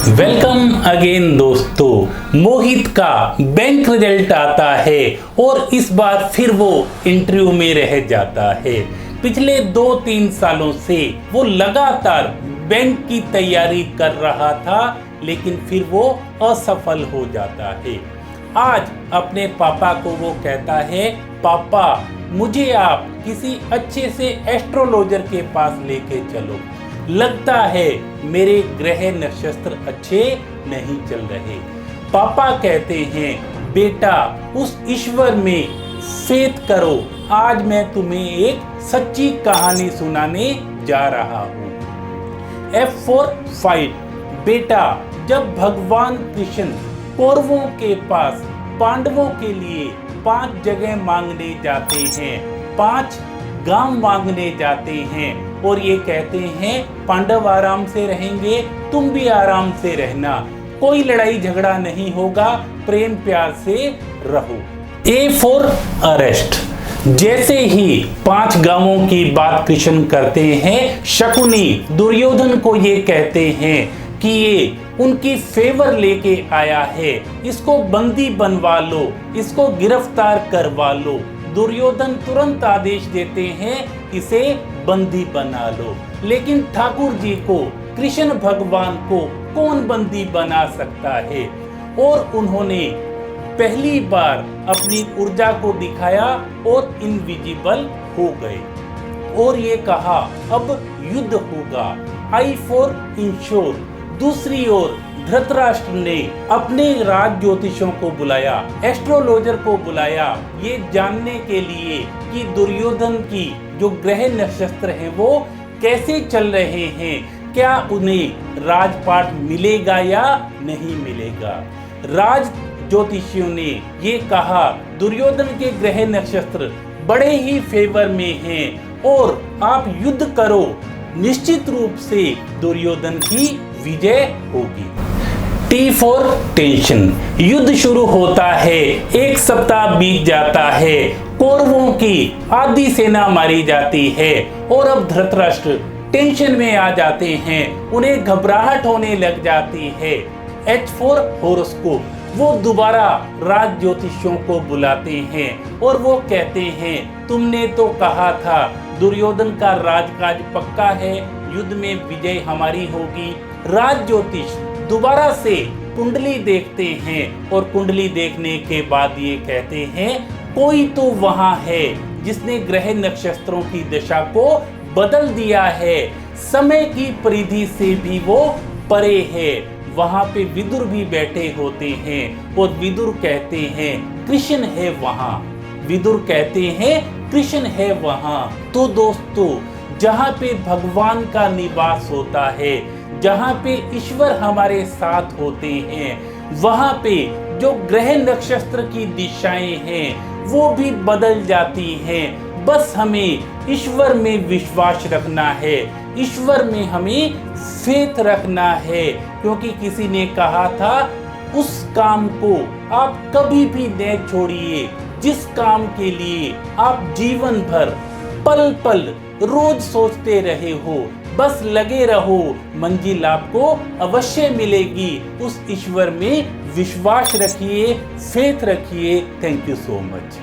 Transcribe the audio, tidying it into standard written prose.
Welcome again दोस्तों। मोहित का bank result आता है और इस बार फिर वो इंटरव्यू में रह जाता है। पिछले 2-3 सालों से वो लगातार बैंक की तैयारी कर रहा था, लेकिन फिर वो असफल हो जाता है। आज अपने पापा को वो कहता है, पापा मुझे आप किसी अच्छे से एस्ट्रोलॉजर के पास लेके चलो, लगता है मेरे ग्रह नक्षत्र अच्छे नहीं चल रहे। पापा कहते हैं, बेटा उस ईश्वर में फेथ करो, आज मैं तुम्हें एक सच्ची कहानी सुनाने जा रहा हूँ। F4 fight. बेटा जब भगवान कृष्ण कौरवों के पास पांडवों के लिए 5 जगह मांगने जाते हैं, 5 गांव मांगने जाते हैं और ये कहते हैं पांडव आराम से रहेंगे, तुम भी आराम से रहना, कोई लड़ाई झगड़ा नहीं होगा, प्रेम प्यार से रहो। A4 arrest. जैसे ही 5 गांवों की बात कृष्ण करते हैं, शकुनी दुर्योधन को ये कहते हैं कि ये उनकी फेवर लेके आया है, इसको बंदी बनवा लो, इसको गिरफ्तार करवा लो। दुर्योधन तुरंत आदेश देते हैं, इसे बंदी बना लो। लेकिन ठाकुर जी को, कृष्ण भगवान को कौन बंदी बना सकता है? और उन्होंने पहली बार अपनी ऊर्जा को दिखाया और इनविजिबल हो गए और ये कहा अब युद्ध होगा। I4 ensure. दूसरी ओर धृतराष्ट्र ने अपने राज ज्योतिषों को बुलाया, एस्ट्रोलॉजर को बुलाया, ये जानने के लिए कि दुर्योधन की जो ग्रह नक्षत्र हैं वो कैसे चल रहे हैं, क्या उन्हें राजपाट मिलेगा या नहीं मिलेगा। राज ज्योतिषियों ने ये कहा दुर्योधन के ग्रह नक्षत्र बड़े ही फेवर में हैं और आप युद्ध करो, निश्चित रूप से दुर्योधन की विजय होगी। T4 tension. युद्ध शुरू होता है, 1 सप्ताह बीत जाता है, कौरवों की आधी सेना मारी जाती है और अब धृतराष्ट्र टेंशन में आ जाते हैं, उन्हें घबराहट होने लग जाती है। H4 horoscope. वो दोबारा राज ज्योतिषियों को बुलाते हैं और वो कहते हैं, तुमने तो कहा था दुर्योधन का राजकाज पक्का है, युद्ध में विजय हमारी होगी। राज ज्योतिष दोबारा से कुंडली देखते हैं और कुंडली देखने के बाद ये कहते हैं, कोई तो वहां है जिसने ग्रह नक्षत्रों की दशा को बदल दिया है, समय की परिधि से भी वो परे है। वहां पे विदुर भी बैठे होते हैं और विदुर कहते हैं कृष्ण है वहां, विदुर कहते हैं कृष्ण है वहां। तो दोस्तों, जहां पे भगवान का निवास होता है, जहां पे ईश्वर हमारे साथ होते हैं, वहां पे जो ग्रह नक्षत्र की दिशाएं हैं वो भी बदल जाती हैं। बस हमें ईश्वर में विश्वास रखना है, ईश्वर में हमें फेथ रखना है, क्योंकि किसी ने कहा था उस काम को आप कभी भी न छोड़िए जिस काम के लिए आप जीवन भर पल पल रोज सोचते रहे हो, बस लगे रहो, मंजिल आपको अवश्य मिलेगी। उस ईश्वर में विश्वास रखिए, फेथ रखिए। Thank you so much.